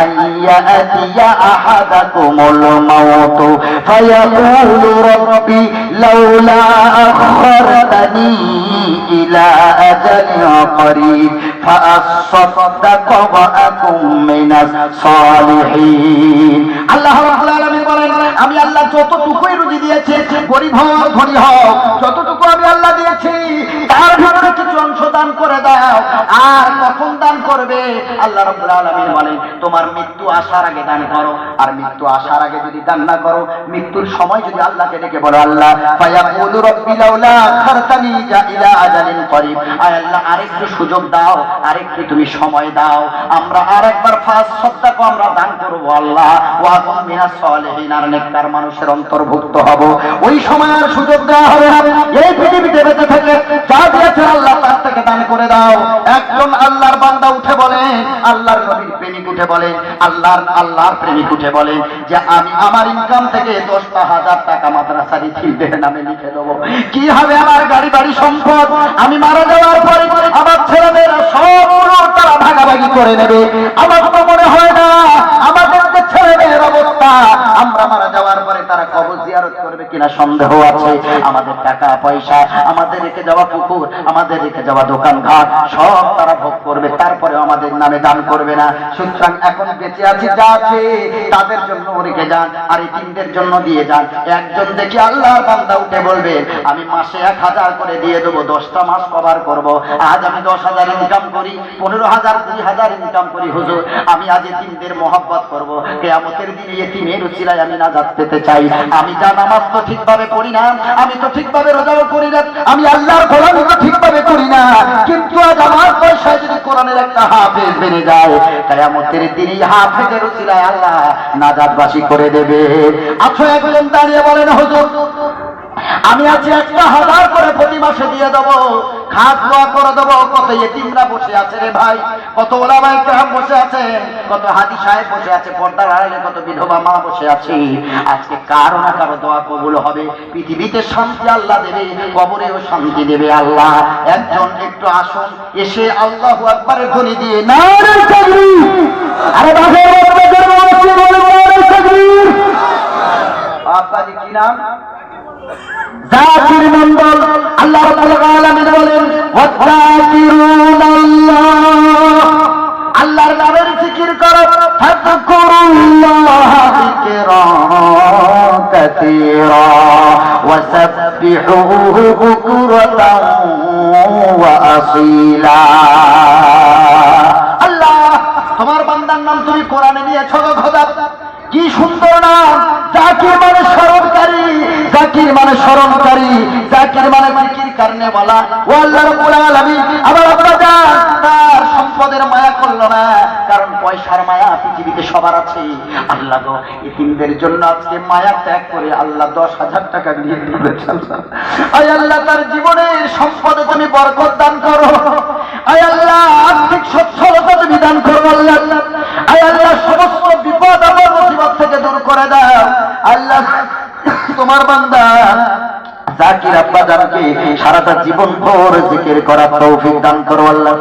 أن يأتي أحدكم الموت فيقول ربي لولا أخرتني إلى أجل قريب فأصدق وأكن من الصالحين আল্লাহ রাব্বুল আলামিন বলেন আমি আল্লাহ যতটুকুই রুজি দিয়েছি গরীব হও ধনী হও যতটুকু আমি আল্লাহ দিয়েছি তার ভিতরে কিছু অংশ দান করে দাও আর কখন দান করবে আল্লাহ রাব্বুল আলামিন বলেন তোমার মৃত্যু আসার আগে দান করো আর মৃত্যু আসার আগে যদি দান না করো মৃত্যুর সময় যদি আল্লাহকে ডেকে বলো আল্লাহ ফায়াকুলু রাব্বি লাউলা আখারতানি ইলা আজালিন করিব আয় আল্লাহ আরেকটু সুযোগ দাও আরেকটু তুমি সময় দাও আমরা আরেকবার ফাস সদকা আমরা দান করব আল্লাহ ওয়া কুন মিনাস সালিহিন আর নেককার মানুষের অন্তর্ভুক্ত হব ওই সময় আর সুযোগ দেওয়া হবে না এই পৃথিবীতে বেঁচে থেকে যা দিয়েছে আল্লাহ তার থেকে দান করে দাও একজন আল্লাহর বান্দা উঠে বলে আল্লাহর নবীর প্রেমিক উঠে বলে আল্লাহর প্রেমিক উঠে বলে যে আমি আমার ইনকাম থেকে 10,000 টাকা মাদ্রাসার ফিদের নামে লিখে দেবো কি হবে আমার গাড়ি বাড়ি সম্পদ আমি মারা যাওয়ার পরে আমার ছেলেমেয়েরা সবগুলো তারা ভাগাভাগি করে নেবে আমার তো মনে হয় না আমাদের যে ছেলেমেয়ের অবস্থা আমরা মারা যাওয়ার পরে তারা কবর জিয়ারত করবে কিনা সন্দেহ আছে আমাদের টাকা পয়সা আমাদের রেখে যাওয়া পুকুর আমাদের রেখে যাওয়া দোকানঘাট সব তারা ভোগ করবে তারপরে আমাদের নামে দান করবে না সুতরাং এখন বেঁচে আছি যা আছে তাদের জন্য রেখে যান আর এতিমদের জন্য দিয়ে যান একজন দেখি আল্লাহর বান্দা উঠে বলবেন আমি মাসে 1,000 করে দিয়ে দেবো 10টা মাস কভার করব আজ আমি 10,000 ইনকাম করি 15,000 20,000 ইনকাম করি হুজুর আমি আজ এতিমদের মহব্বত করব কিয়ামতের দিনে এতিমের উসিলায় আমি নাজাত পেতে চাই আমি যা নামাজ তো ঠিকভাবে পড়ি না আমি তো ঠিকভাবে রোজাও করি না আমি আল্লাহর গোলামি তো ঠিকভাবে করি না কিন্তু আজ আমার পয়সায় যদি কোরআনের একটা হাফেজ বেড়ে যায় কিয়ামতের দিনে হাফেজের উসিলায় আল্লাহ নাজাতবাসী করে দেবে আচ্ছা একজন দাঁড়িয়ে বলেন হুজুর আমি আছি 1,000 করে প্রতি মাসে দিয়ে দেবো খাস দোয়া করে দেবো কত এতিমরা বসে আছে রে ভাই কত ওলামায়ে কেরাম বসে আছে কত হাদি সাহেব বসে আছে পর্দার আড়ালে কত বিধবা মা বসে আছে আজকে কারো না কারো দোয়া কবুল হবে পৃথিবীতে শান্তি আল্লাহ দেবে কবরেও শান্তি দেবে আল্লাহ একজন একটু আসুন এসে আল্লাহু আকবারের ধ্বনি দিয়ে নারে তাকবীর আরে বাঘের বাচ্চাদের বলে নারে তাকবীর আপনাদের কি নাম জাকির মন্ডল আল্লাহ রাব্বুল আলামিন বলেন ওয়াযাকিরুনাল্লাহ আল্লাহর নামের জিকির করো ফাযকুরুল্লাহ যিকরান কাসীরা ওয়াসাব্বিহুহু বুকরাতান ওয়া আসীলা আল্লাহ তোমার বান্দার নাম তুমি কোরআনে নিয়েছো গো খোদা কি সুন্দর নাম জাকির মানে স্মরণকারী জাকির মানে স্মরণকারী জাকির মানে জিকির করনে वाला ও আল্লাহ রাব্বুল আলামিন আমার আব্বা জান তার সম্পদের মায়া করলো না কারণ পয়সার মায়া পৃথিবীতে সবার আছে আল্লাহ গো এতিমদের জন্য আজকে মায়া ত্যাগ করে আল্লাহ 10,000 টাকা দিয়ে দিয়েছেন আয় আল্লাহ তার জীবনের সম্পদে তুমি বরকত দান করো আয় আল্লাহ আর্থিক সচ্ছলতা তুমি দান করো আল্লাহ আয় আল্লাহ সমস্ত বিপদ আপদ মুসিবত থেকে দূর করে দাও আল্লাহ তোমার বান্দা জাকির আব্বা জানকে সারাটা জীবন ভর জিকির করার তৌফিক দান করো আল্লাহ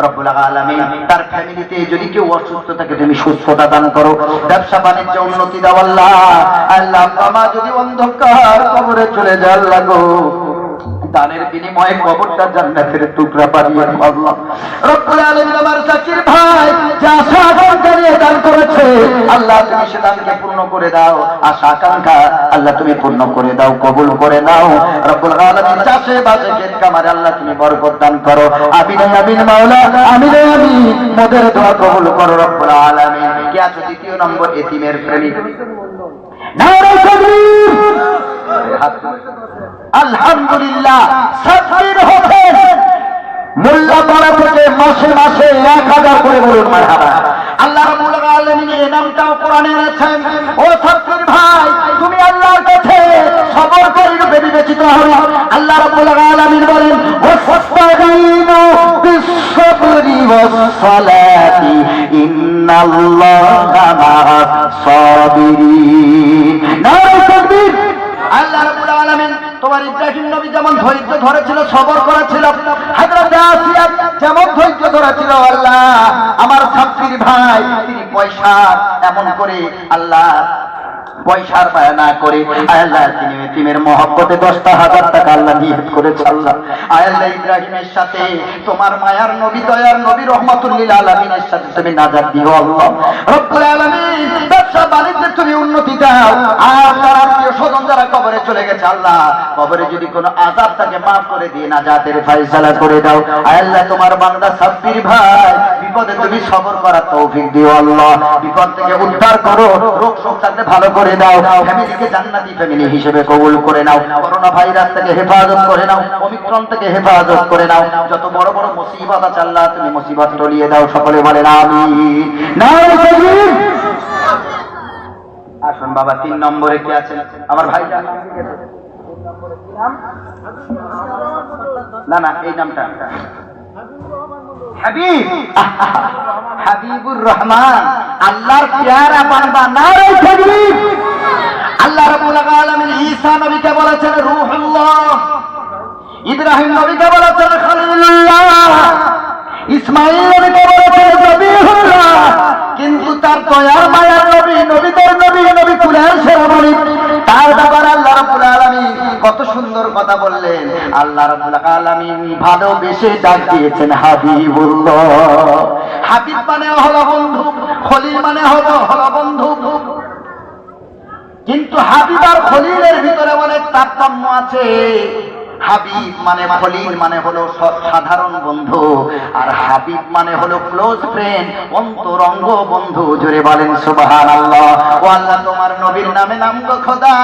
রব্বুল আলামিন তার ফ্যামিলিতে যদি কেউ অসুস্থ থাকে তুমি সুস্থতা দান করো ব্যবসা বাণিজ্য উন্নতি দাও আল্লাহ আল্লাহ বাবা যদি অন্ধকার কবরে চলে যায় আল্লাহ গো দানের বিনিময়ে কবরটা জান্নাতের টুকরা বানিয়ে দাও আল্লাহ রব্বুল আলামিন আমার জাকির ভাই যা আশা আকাঙ্ক্ষা দান করেছে আল্লাহ তুমি সে দানকে পূর্ণ করে দাও আশা আকাঙ্ক্ষা আল্লাহ তুমি পূর্ণ করে দাও কবুল করে নাও রব্বুল আলামিন চাষে বাজে ক্ষেত খামারে আল্লাহ তুমি বরকত দান করো আমিন আমিন মাওলা আমিন আমিন মোদের দোয়া কবুল করো রব্বুল আলামিন কি আছে দ্বিতীয় নম্বর এতিমের প্রেমিক নারে তাকবীর আলহামদুলিল্লাহ সাব্বির হোসেন মোল্লাপাড়া থেকে মাসে মাসে 1,000 করে বলুন মারহাবা আল্লাহ রাব্বুল আলামিনের নামটাও কোরআনে আছে ও সাব্বির ভাই তুমি আল্লাহর কাছে সবরকারী রূপে বিবেচিত হও আল্লাহ রাব্বুল আলামিন বলেন ওয়াসতাঈনু বিস-সাবরি ওয়াস-সালাতি ইন্নাল্লাহা মা'আস সাবিরিন নারে তাকবীর আল্লাহ রাব্বুল আলামিন তোমার ইব্রাহিম নবী যেমন ধৈর্য ধরেছিল সবর করেছিল হযরত আসিয়া যেমন ধৈর্য ধরেছিল আল্লাহ আমার সাব্বির ভাই তিনি পয়সা এমন করে আল্লাহ পয়সার বায়না করে আল্লাহ তিনি এতিমের মহব্বতে 10,000 টাকা আল্লাহ নিয়ত করেছে আল্লাহ আল্লাহ ইব্রাহিমের সাথে তোমার মায়ার নবী দয়ার নবী রহমাতুল্লিল আলামিনের সাথে তুমি নাজাত দিও আল্লাহ রব্বুল আলামিন ব্যবসা বাণিজ্যে তুমি উন্নতি দাও আর তার আত্মীয় স্বজন যারা কবরে চলে গেছে আল্লাহ কবরে যদি কোনো আযাব থাকে মাফ করে দিয়ে নাজাতের ফয়সালা করে দাও আল্লাহ তোমার বান্দা সাব্বির ভাই বিপদে তুমি সবর করার তৌফিক দিও আল্লাহ বিপদ থেকে উদ্ধার করো রোগ শোক থাকলে ভালো করে দাও ফ্যামিলিকে জান্নাতি ফ্যামিলি হিসেবে কবুল করে নাও করোনা ভাইরাস থেকে হেফাজত করে নাও ওমিক্রন থেকে হেফাজত করে নাও যত বড় বড় মুসিবত আছে আল্লাহ তুমি মুসিবত টলিয়ে দাও সকলে বলেন আমিন নারে তাকবীর আসুন বাবা 3 নম্বরে কে আছেন আমার ভাইজান না না এই নামটা হাবিব হাবিবুর রহমান আল্লাহর প্যারা বান্দা নারে তাকবীর আল্লাহ রাব্বুল আলামিন ঈসা নবীকে বলেছেন রূহুল্লাহ ইব্রাহিম নবীকে বলেছেন খলিলুল্লাহ ইসমাঈল নবীকে বলেছেন জবিহুল্লাহ কিন্তু তার দয়ার মায়ার নবী নবীদের নবী নবী কুলের সেরামণি তার ব্যাপারে আল্লাহ রাব্বুল আলামিন কত সুন্দর কথা বললেন আল্লাহ রাব্বুল আলামিন ভালোবেসে ডাক দিয়েছেন হাবিবুল্লাহ হাবিব মানে হলো বন্ধু খলিল মানে হলো বন্ধু কিন্তু হাবিব আর খলিলের ভিতরে অনেক তারতম্য আছে হাবিব মানে খলিল মানে হলো সাধারণ বন্ধু আর হাবিব মানে হলো ক্লোজ ফ্রেন্ড অন্তরঙ্গ বন্ধু জোরে বলেন সুবহানাল্লাহ ও আল্লাহ তোমার নবীর নামে নাম গো খোদা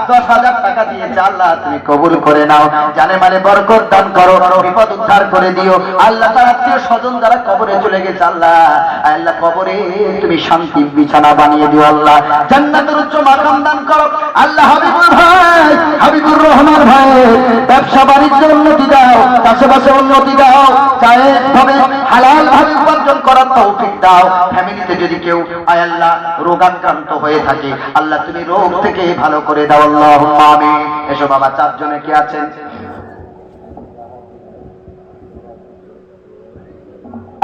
10,000 টাকা দিয়েছে আল্লাহ তুমি কবুল করে নাও জানে মানে বরকত দান করো বিপদ উদ্ধার করে দিও আল্লাহ তার আত্মীয় স্বজন যারা কবরে চলে গেছে আল্লাহ আল্লাহ কবরে তুমি শান্তির বিছানা বানিয়ে দিও আল্লাহ জান্নাতের উচ্চ মাকাম দান করো আল্লাহ হাবিবুল ভাই হাবিবুর রহমান ভাই ব্যবসা বাণিজ্যে উন্নতি দাও চাষবাসে উন্নতি দাও জায়েজ ভাবে হালাল ভাবে উপার্জন করার তৌফিক দাও ফ্যামিলিতে যদি কেউ আয় আল্লাহ রোগাক্রান্ত হয়ে থাকে আল্লাহ তুমি রোগ থেকে ভালো করে দাও আল্লাহুম্মা আমিন এসো বাবা 4 জনে কি আছেন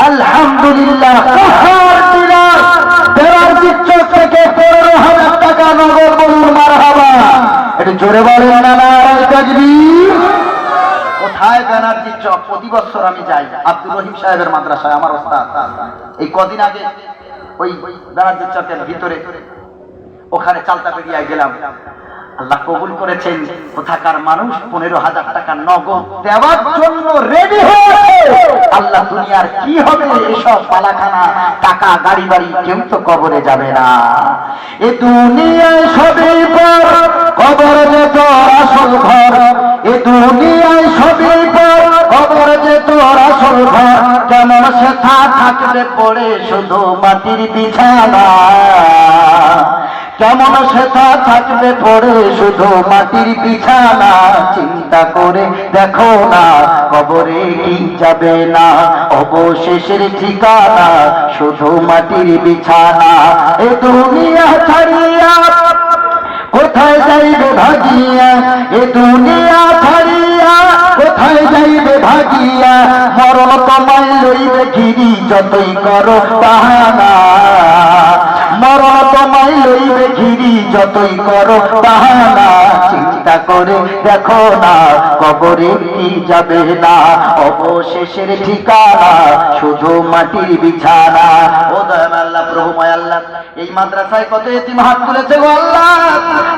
আলহামদুলিল্লাহ কাহার দিলার তেরার চোখ থেকে 15,000 টাকা নগদ বলুন মারহাবা একটু জোরে বলেন না নারে তাকবীর কোথায় ব্যানার্জি চক প্রতি বছর আমি যাই আব্দুর রহিম সাহেবের মাদ্রাসায় আমার ওস্তাদ এই কদিন আগে ওই ব্যানার্জি চকের ভিতরে ওখানে চালতা পেরিয়ে গেলাম আল্লাহ কবুল করেছেন কোথাকার মানুষ 15,000 টাকা নগদ দেওয়ার জন্য রেডি হয়েছে আল্লাহ দুনিয়ার কি হবে এসব পালাখানা টাকা গাড়ি বাড়ি কেউ তো কবরে যাবে না এ দুনিয়ায় সবই পর কবর যে তোর আসল ঘর এ দুনিয়ায় সবই পর কবর যে তোর আসল ঘর কেমন সেথা থাকবে পড়ে শুধু মাটির বিছানা কেমন সেটা থাকবে পড়ে শুধু মাটির বিছানা চিন্তা করে দেখো না কবরে কি যাবে না অবশেষের ঠিকানা শুধু মাটির বিছানা এ দুনিয়া ছাড়িয়া কোথায় যাইবে ভাগিয়া এ দুনিয়া ছাড়িয়া কোথায় যাইবে ভাগিয়া মরণ তোমায় লইবে ঘিরি যতই করো বাহানা মরণ তোমায় লইবে ঘিরি যতই করো বাহানা চিন্তা করে দেখো না কবরে কি যাবে না অবশেষের ঠিকানা শুধু মাটির বিছানা ও দয়াল আল্লাহ প্রভু ময় আল্লাহ এই মাদ্রাসায় কত এতিম হাত তুলেছে গো আল্লাহ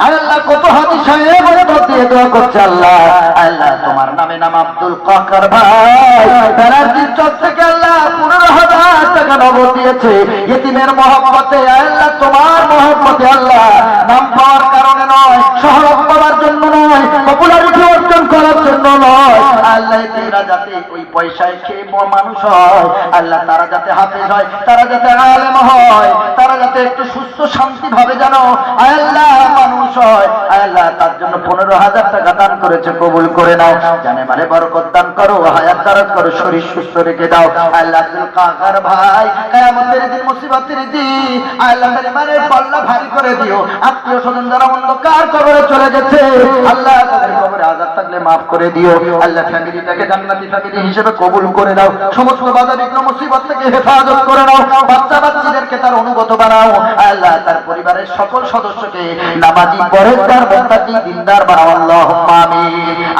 আল্লাহ কত হাজি সাহেব দিয়ে দোয়া করছে আল্লাহ আল্লাহ তোমার নামে নাম আব্দুল কাকার ভাই ব্যানার্জির চক থেকে আল্লাহ 15,000 টাকা নগদ দিয়েছে এতিমের মহব্বতে আল্লাহ তোমার মহব্বতে আল্লাহ নাম পাওয়ার কারণে নয় শহরত পাওয়ার জন্য নয় পপুলারিটি অর্জন করার জন্য নয় আল্লাহ এরা যাতে ওই পয়সায় খেয়ে মানুষ হয় আল্লাহ তারা যাতে হাফেজ হয় তারা যাতে আলেম হয় তারা যাতে একটু সুস্থ শান্তি ভাবে যেন আল্লাহ মানুষ হয়, আল্লাহ তার জন্য 15,000 টাকা দান করেছে, কবুল করে নাও। জানে মানে বরকত দান করো, হায়াত দারাজ করো, শরীর সুস্থ রেখে দাও। আল্লাহ আব্দুল কাকার ভাই কিয়ামতের দিন, মুসিবতের দিন আল্লাহ মানে পাল্লা ভারী করে দিও। আত্মীয় স্বজন যারা অন্ধকার কবরে চলে গেছে, আল্লাহ তাদের কবরে আযাব থাকলে মাফ করে দিও। আল্লাহ ফ্যামিলিটাকে জান্নাতি ফ্যামিলি হিসেবে কবুল করে নাও। সমস্ত বাধা বিঘ্ন মুসিবত থেকে হেফাজত করে নাও। বাচ্চা বাচ্চাদেরকে তার অনুগত বানাও। আল্লাহ তার পরিবারের সকল সদস্যকে নামাজি, পরেজগার, মুত্তাকি, দিনদার বানাও। আল্লাহুম্মা আমিন।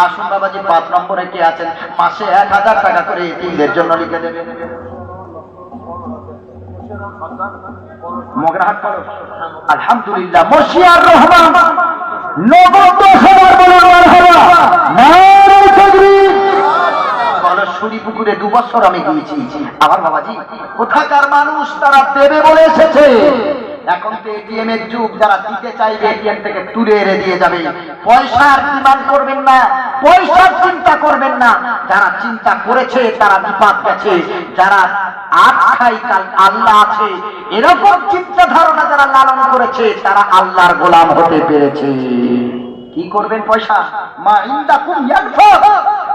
আসুন বাবাজি 5 নম্বরে কে আছেন? মাসে 1000 টাকা করে এতিমদের জন্য লিখে দেবেন। মগরাহাট করো। আলহামদুলিল্লাহ। মশিয়ার রহমান 90,000 বলে মারহাবা। নারে তাকবীর। গলসুরি পুকুরে 2 বছর আমি গিয়েছি। আমার বাবাজি কোথাকার মানুষ, তারা দেবে বলে এসেছে। এখন তো এটিএম এর যুগ, যারা দিতে চাইবে এটিএম থেকে তুলে এনে দিয়ে যাবে। পয়সার ডিমান্ড করবেন না, পয়সার চিন্তা করবেন না। যারা চিন্তা করেছে তারা বিপাক গেছে। যারা আজ খাই কাল আল্লাহ আছে, এরকম চিন্তা ধারণা যারা লালন করেছে, তারা আল্লাহর গোলাম হতে পেরেছে। কি করবেন পয়সা? মা ইনদাকুম ইয়ানফাদ।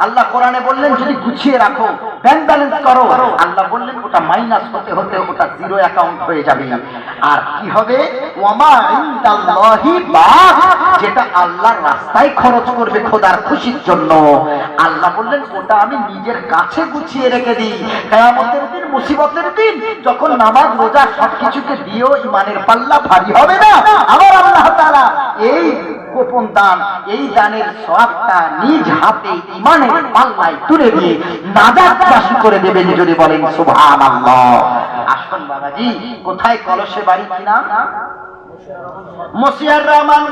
আল্লাহ কোরআনে বললেন যদি গুছিয়ে রাখো, ব্যাংক ব্যালেন্স করো, আল্লাহ বললেন ওটা মাইনাস হতে হতে ওটা জিরো অ্যাকাউন্ট হয়ে যাবে। আর কি হবে? ওয়ামা ইনদাল্লাহি বাক, যেটা আল্লাহর রাস্তায় খরচ করবে খোদার খুশির জন্য, আল্লাহ বললেন ওটা আমি নিজের কাছে গুছিয়ে রেখে দিই। কিয়ামতের দিন, মুসিবতের দিন, যখন নামাজ রোজা সবকিছুকে দিয়েও ইমানের পাল্লা ভারী হবে না, আমার আল্লাহ তাআলা এই গোপন দান, এই দানের সওয়াবটা নিজ হাতে ইমানের পাল্লায় তুলে দিয়ে নাজাতবাসী করে দেবেন। যদি বলেন সুবহানাল্লাহ। আসুন বাবাজি, কোথায় কলসে বাড়ি? কি নাম? মশিয়ার রহমান।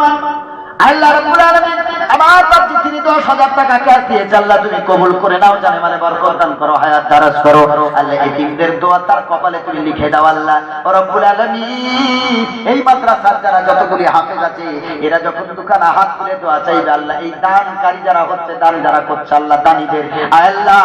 আল্লাহ রাব্বুল আলামিন আমার বাপজি তিনি 10,000 টাকা ক্যাশ দিয়েছে। আল্লাহ তুমি কবুল করে নাও, জানে মানে বরকত দান করো, হায়াত দারাজ করো। আল্লাহ এতিমদের দোয়া তার কপালে তুমি লিখে দাও। আল্লাহ রাব্বুল আলামিন এই মাদ্রাসার যারা যতগুলি হাফেজ আছে, এরা যখন দোকানে হাত তুলে দোয়া চাইবে, আল্লাহ এই দানকারী যারা হচ্ছে, দান যারা করছে, আল্লাহ দানীদের, আল্লাহ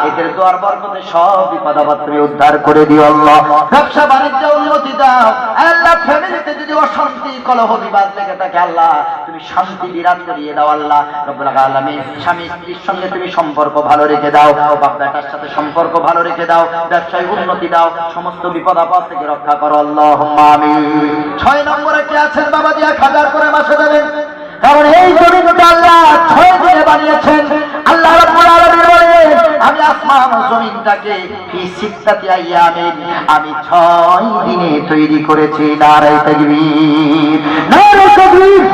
এদের দোয়ার বরকতে সব বিপদ আপদ তুমি উদ্ধার করে দিও। আল্লাহ ব্যবসা বাণিজ্যে উন্নতি দাও। আল্লাহ ফ্যামিলিতে যদি অশান্তি কলহ বিবাদ লেগে থাকে, আল্লাহ তুমি শান্তি বিরাজ করিয়ে দাও। আল্লাহ রাব্বুল আলামিন স্বামী স্ত্রীর সঙ্গে তুমি সম্পর্ক ভালো রেখে দাও, বাপ বেটার সাথে সম্পর্ক ভালো রেখে দাও, ব্যবসায় উন্নতি দাও, সমস্ত বিপদ আপদ থেকে রক্ষা করো। আল্লাহুম্মা আমিন। 6 নম্বরে কে আছেন বাবাজি? 1000 করে মাসে দেবেন, কারণ এই জমিনটা আল্লাহ 6 দিনে বানিয়েছেন। আল্লাহ রাব্বুল আলামিন বলেন আমি আসমান ও জমিনটাকে ফি সিত্তাতি আইয়ামিন, আমি 6 দিনে তৈরি করেছি। নারে তাকবীর, নারে তাকবীর।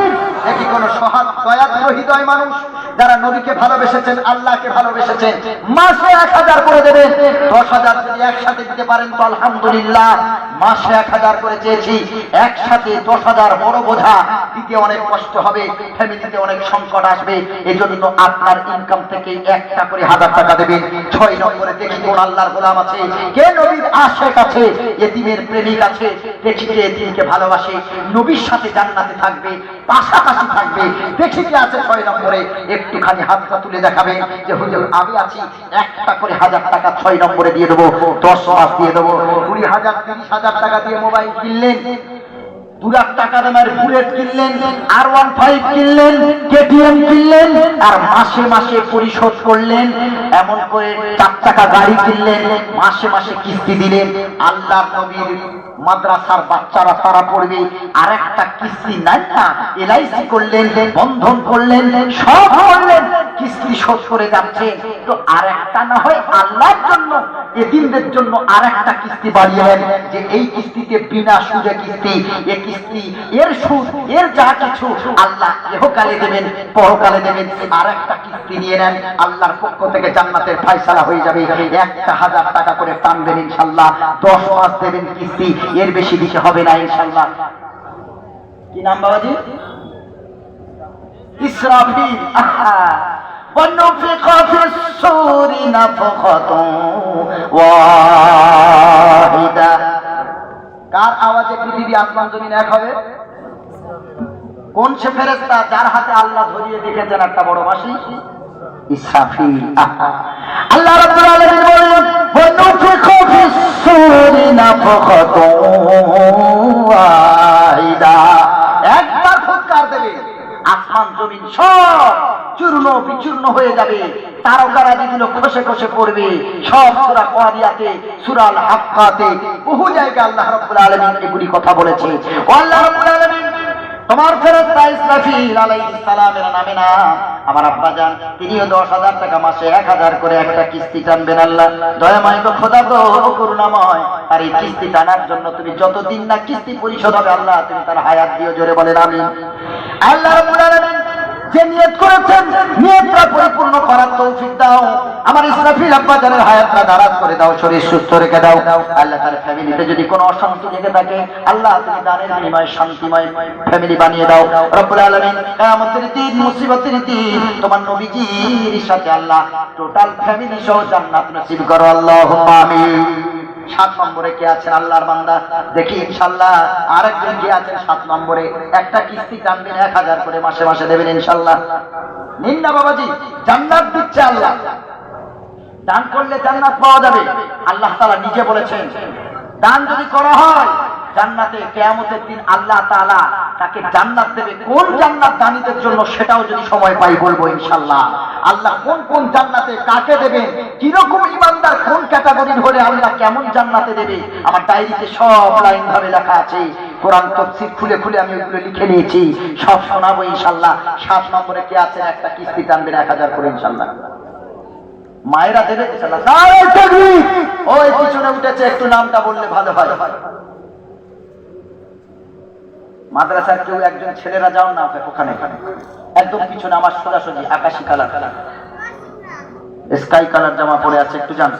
দেখি কোন সহায় দয়াদ্র হৃদয় মানুষ যারা নবীকে ভালোবেসেছেন, আল্লাহকে ভালোবেসেছেন, মাসে 1000 করে দেবেন। 10,000 যদি একসাথে দিতে পারেন তো আলহামদুলিল্লাহ। মাসে 1000 করে চেয়েছি, একসাথে 10,000 বড় বোঝা দিতে অনেক কষ্ট হবে, ফ্যামিলিতে অনেক সংকট আসবে। এজন্য আপনার ইনকাম থেকে একটা করে 1000 টাকা দেবেন। 6 নম্বরে দেখি কোন আল্লাহর গোলাম আছে, কে নবীর আশিক আছে, এতিমের প্রেমিক আছে, দেখি কে এতিমকে ভালোবাসে, নবীর সাথে জান্নাতে থাকবে, পাশাপাশি থাকবে। দেখি কে আছে 6 নম্বরে। একটুখানি হাতটা তুলে দেখাবেন যে হুজুর আমি আছি, একটা করে 1000 টাকা 6 নম্বরে দিয়ে দেবো, 10 মাস দিয়ে দেবো। 20,000 30,000 টাকা দিয়ে মোবাইল কিনলেন, 2 লাখ টাকা দামের বুলেট কিনলেন, R15 কিনলেন, KTM কিনলেন, আর মাসে মাসে পরিশোধ করলেন। এমন করে 4 টাকা গাড়ি কিনলেন, মাসে মাসে কিস্তি দিলেন। আল্লাহর নবীর মাদ্রাসার বাচ্চারা তারা পড়বে, আর একটা কিস্তি নাই না, LIC করলেন, বন্ধন করলেন, সব করলেন, কিস্তি শোধ করে যাচ্ছে। তো আর একটা না হয় আল্লাহর জন্য, এতিমদের জন্য আর একটা কিস্তি বাড়িয়ে নেন, যে এই কিস্তিতে বিনা সুদে কিস্তি, এই কিস্তি এর সুদ এর যা কিছু আল্লাহ ইহকালে দেবেন, পরকালে দেবেন। আর একটা কিস্তি নিয়ে নেন, আল্লাহর পক্ষ থেকে জান্নাতের ফয়সালা হয়ে যাবে। 1,000 টাকা করে টানবেন ইনশাআল্লাহ, 10 মাস দেবেন কিস্তি, এর বেশি দিতে হবে না ইনশাআল্লাহ। কি নাম বাবাজি? ইসরাফিল। ونفخ في الصور نفخة واحدة। কার আওয়াজে পৃথিবী আসমান জমিন এক হবে? কোন সে ফেরেশতা যার হাতে আল্লাহ ধরিয়ে দেখেছেন একটা বড় বাঁশি? ইসরাফিল। আল্লাহ রাব্বুল আলামিন বলেন ونفخ في الصور نفخة জমিন সব চূর্ণ বিচূর্ণ হয়ে যাবে, তারকারাজিগুলো খসে খসে পড়বে। সব সূরা কারিয়াতে, সূরা আল হাক্কাতে, বহু জায়গায় আল্লাহ রাব্বুল আলামিন এগুলি কথা বলেছে। ও আল্লাহ রাব্বুল আলামিন, তোমার ফেরেশতা ইসরাফিল আলাইহিস সালামের নামে না আমার আব্বাজান, তিনিও 10,000 টাকা মাসে 1,000 করে একটা কিস্তি টানবেন। আল্লাহ দয়াময় গো, খোদা গো, করুণাময়, আর এই কিস্তি টানার জন্য তুমি যতদিন না কিস্তি পরিশোধ হবে আল্লাহ তুমি তার হায়াত দিও, জোরে বলেন আমিন। আল্লাহ রাব্বুল আলামিন যে নিয়ত করেছেন নিয়তটা পরিপূর্ণ করার তৌফিক দাও। আমার ইসরাফিল আব্বাজানের হায়াতটা দারাজ করে দাও, শরীর সুস্থ রেখে দাও। আল্লাহ তার ফ্যামিলিতে যদি কোনো অশান্তি লেগে থাকে আল্লাহ তুমি দানের বিনিময়ে শান্তিময় ফ্যামিলি বানিয়ে দাও রব্বুল আলামিন। কিয়ামতের দিন, মুসিবতের দিন তোমার নবীজির সাথে আল্লাহ টোটাল ফ্যামিলি সহ জান্নাত নসিব করো, আল্লাহুম্মা আমিন। 7 নম্বরে কে আছেন আল্লাহর বান্দা? দেখি ইনশাআল্লাহ আরেকজন কে আছেন 7 নম্বরে। একটা কিস্তি টানবেন 1,000 করে মাসে মাসে দেবেন ইনশাআল্লাহ। নিন না বাবাজি, জান্নাত দিচ্ছে আল্লাহ। দান করলে জান্নাত পাওয়া যাবে। আল্লাহ তাআলা নিজে বলেছেন দান যদি করা হয় জান্নাতে কিয়ামতের দিন আল্লাহ তাআলা তাকে জান্নাত দেবে। কোন জান্নাত দানিদের জন্য সেটাও যদি সময় পাই বলবো ইনশাআল্লাহ। আল্লাহ কোন কোন জান্নাতে কাকে দেবেন, কিরকম ইমানদার কোন ক্যাটাগরির হলে আল্লাহ কেমন জান্নাতে দেবে, আমার ডায়েরিতে সব লাইন ভাবে লেখা আছে। কোরআন তাফসীর খুলে খুলে আমি ওগুলো লিখে নিয়েছি, সব শোনাবো ইনশাআল্লাহ। 7 নম্বরে কে আছেন একটা কিস্তি টানবেন 1,000 করে ইনশাআল্লাহ। মায়েরা দেবে ইনশাআল্লাহ। নারে তাকবীর! ওই পিছনে উঠেছে, একটু নামটা বললে ভালো হয়। মাদ্রাসার কেউ একজন ছেলেরা যাও না ওখানে, একদম পিছনে আমার সোজাসুজি আকাশি কালার, স্কাই কালার জামা পরে আছে, একটু যান।